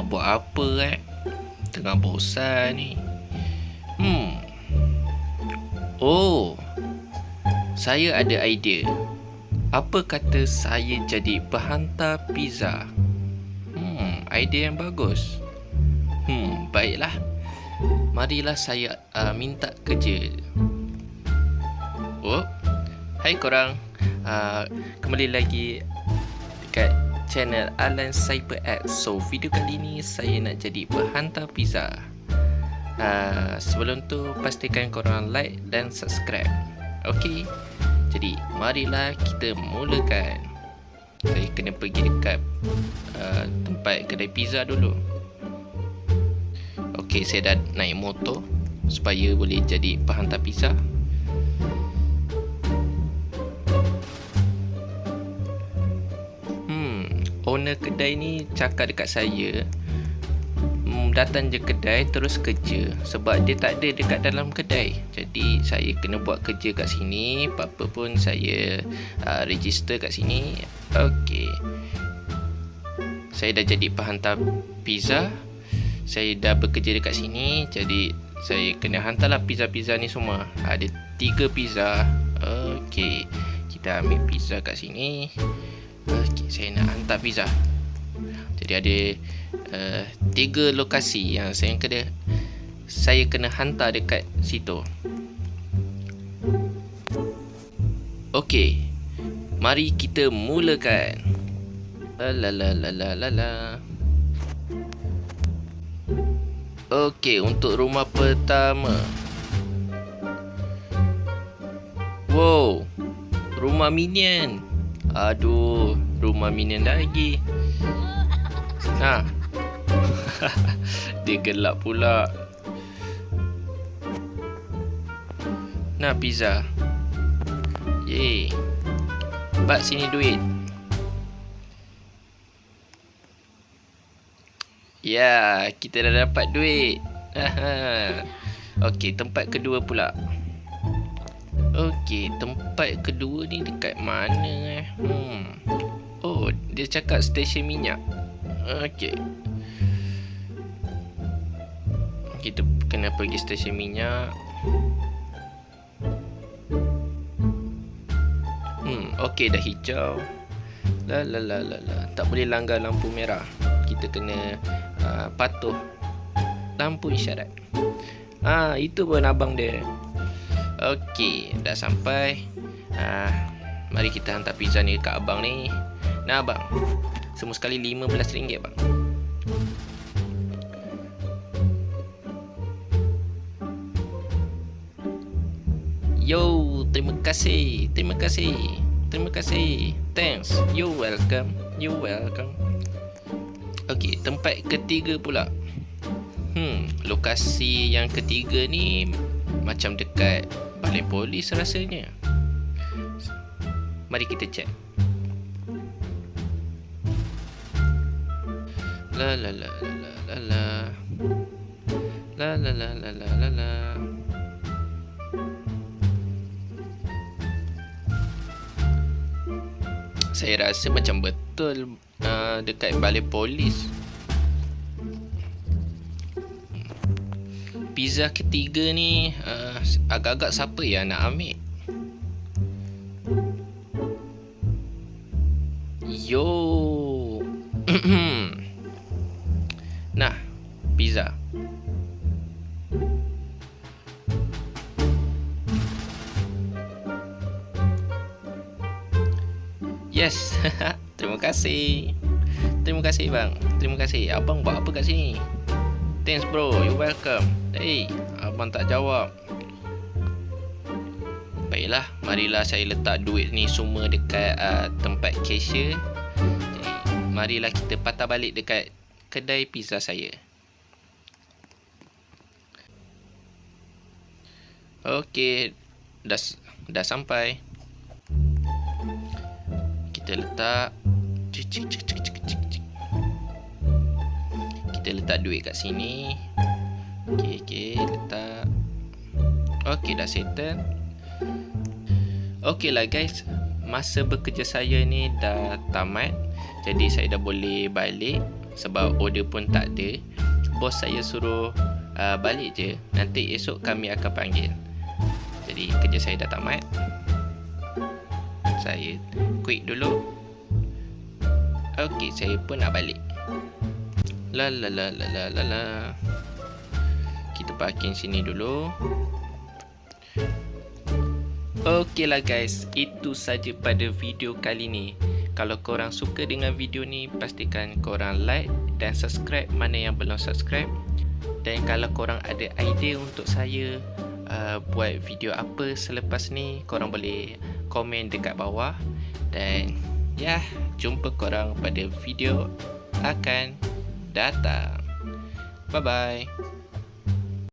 buat apa Tengah bosan ni. Oh, saya ada idea. Apa kata saya jadi penghantar pizza? Idea yang bagus. Baiklah. Marilah saya minta kerja. Oh, hai korang. Kembali lagi dekat channel Alan Cyber X. So, video kali ni saya nak jadi penghantar pizza. Sebelum tu, pastikan korang like dan subscribe. Okey. Jadi, marilah kita mulakan. Saya kena pergi dekat tempat kedai pizza dulu. Okey, saya dah naik motor supaya boleh jadi penghantar pizza. Owner kedai ni cakap dekat saya, datang je kedai terus kerja, sebab dia tak ada dekat dalam kedai. Jadi saya kena buat kerja kat sini. Apa-apa pun saya register kat sini. Okey, saya dah jadi penghantar pizza. Saya dah bekerja dekat sini. Jadi saya kena hantarlah pizza-pizza ni semua. Ada 3 pizza. Okey, kita ambil pizza kat sini. Okey, saya nak hantar pizza. Jadi ada 3 lokasi yang saya kena hantar dekat situ. Okey, mari kita mulakan. Okey, untuk rumah pertama. Wow, rumah minion. Aduh, rumah minion lagi. Dia gelap pula. Nah, pizza. Yeay. Bat sini duit. Ya, kita dah dapat duit. Okey, tempat kedua pula. Okey, tempat kedua ni dekat mana Oh, dia cakap stesen minyak. Okey, kita kena pergi stesen minyak. Okey, dah hijau. Tak boleh langgar lampu merah. Kita kena patuh lampu isyarat. Itu pun abang dia. Okey, dah sampai. Mari kita hantar pizza ni kat abang ni. Nah abang, semua sekali RM15 bang. Yo, terima kasih. Thanks. You welcome. Okey, tempat ketiga pula. Lokasi yang ketiga ni macam dekat balai polis rasanya. Mari kita cek. Saya rasa macam betul dekat balai polis. Pizza ketiga ni agak-agak siapa yang nak ambil? Yo. Nah, pizza. Yes. Terima kasih bang. Terima kasih. Abang buat apa kat sini? Thanks bro, you welcome. Abang tak jawab. Baiklah, marilah saya letak duit ni semua dekat tempat cashier. Jadi, marilah kita patah balik dekat kedai pizza saya. Okey, dah sampai. Kita letak duit kat sini. Okey, letak. Okey, dah settle. Okey lah guys, masa bekerja saya ni dah tamat. Jadi saya dah boleh balik. sebab order pun tak ada. Bos saya suruh balik je, nanti esok kami akan panggil. Jadi kerja saya dah tamat. Saya quit dulu. Okey, saya pun nak balik. La la la la la la la. Kita parking sini dulu. Okeylah guys, itu saja pada video kali ni. Kalau korang suka dengan video ni, pastikan korang like dan subscribe mana yang belum subscribe. Dan kalau korang ada idea untuk saya buat video apa selepas ni, korang boleh komen dekat bawah. Dan ya, jumpa korang pada video akan datang. Bye bye.